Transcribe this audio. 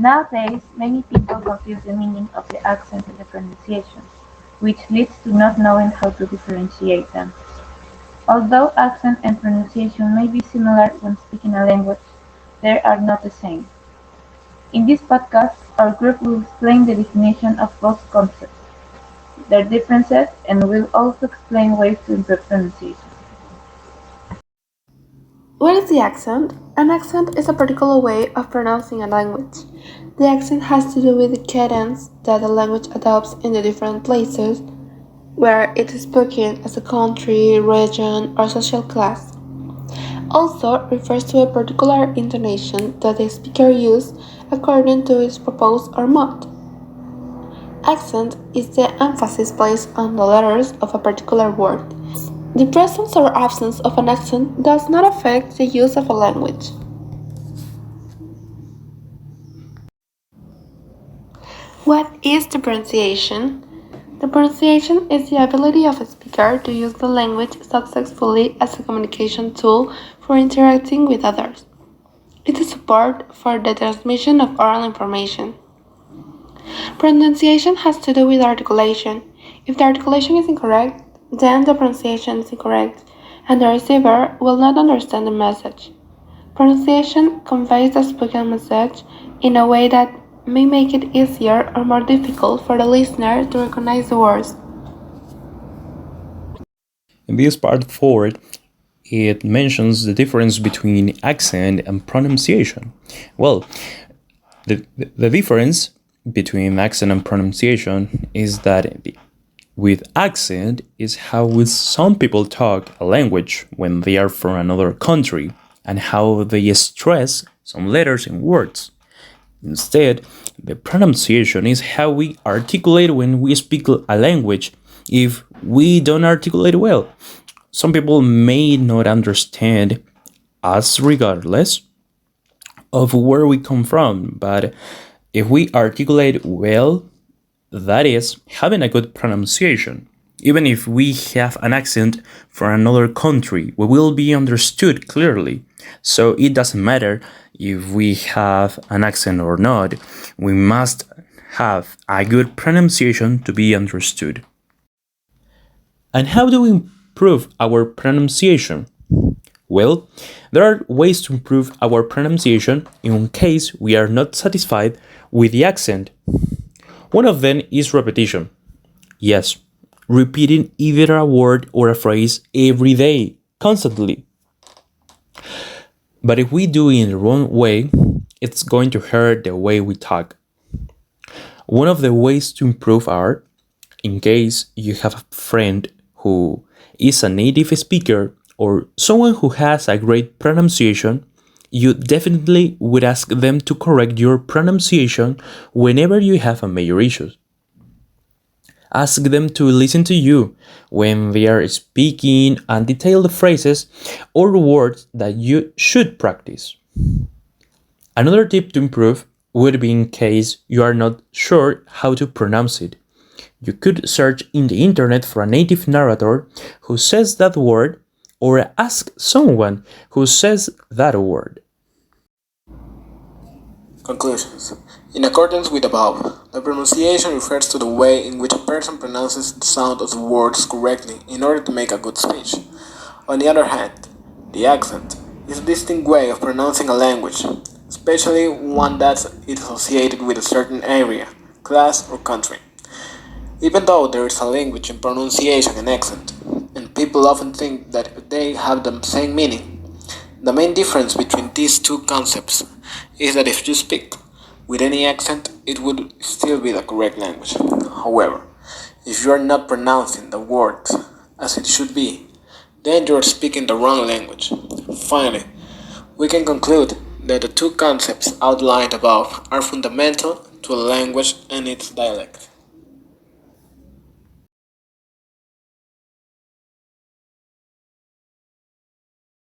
Nowadays, many people confuse the meaning of the accent and the pronunciation, which leads to not knowing how to differentiate them. Although accent and pronunciation may be similar when speaking a language, they are not the same. In this podcast, our group will explain the definition of both concepts, their differences, and will also explain ways to improve pronunciation. What is the accent? An accent is a particular way of pronouncing a language. The accent has to do with the cadence that a language adopts in the different places where it is spoken as a country, region, or social class. Also refers to a particular intonation that the speaker uses according to its purpose or mood. Accent is the emphasis placed on the letters of a particular word. The presence or absence of an accent does not affect the use of a language. What is the pronunciation? The pronunciation is the ability of a speaker to use the language successfully as a communication tool for interacting with others. It is support for the transmission of oral information. Pronunciation has to do with articulation. If the articulation is incorrect, then the pronunciation is incorrect, and the receiver will not understand the message. Pronunciation conveys the spoken message in a way that may make it easier or more difficult for the listener to recognize the words. In this part 4, it mentions the difference between accent and pronunciation. Well, the difference between accent and pronunciation is that with accent is how some people talk a language when they are from another country and how they stress some letters and words. Instead, the pronunciation is how we articulate when we speak a language if we don't articulate well. Some people may not understand us regardless of where we come from, but if we articulate well, that is, having a good pronunciation. Even if we have an accent from another country, we will be understood clearly. So it doesn't matter if we have an accent or not, we must have a good pronunciation to be understood. And how do we improve our pronunciation? Well, there are ways to improve our pronunciation in case we are not satisfied with the accent. One of them is repetition. Yes, repeating either a word or a phrase every day, constantly. But if we do it in the wrong way, it's going to hurt the way we talk. One of the ways to improve are, in case you have a friend who is a native speaker or someone who has a great pronunciation, you definitely would ask them to correct your pronunciation whenever you have a major issue. Ask them to listen to you when they are speaking and detail the phrases or words that you should practice. Another tip to improve would be in case you are not sure how to pronounce it. You could search in the internet for a native narrator who says that word or ask someone who says that word. Conclusions. In accordance with above, the pronunciation refers to the way in which a person pronounces the sound of the words correctly in order to make a good speech. On the other hand, the accent is a distinct way of pronouncing a language, especially one that is associated with a certain area, class, or country. Even though there is a language in pronunciation and accent, and people often think that they have the same meaning, the main difference between these two concepts is that if you speak with any accent, it would still be the correct language. However, if you are not pronouncing the words as it should be, then you are speaking the wrong language. Finally, we can conclude that the two concepts outlined above are fundamental to a language and its dialect.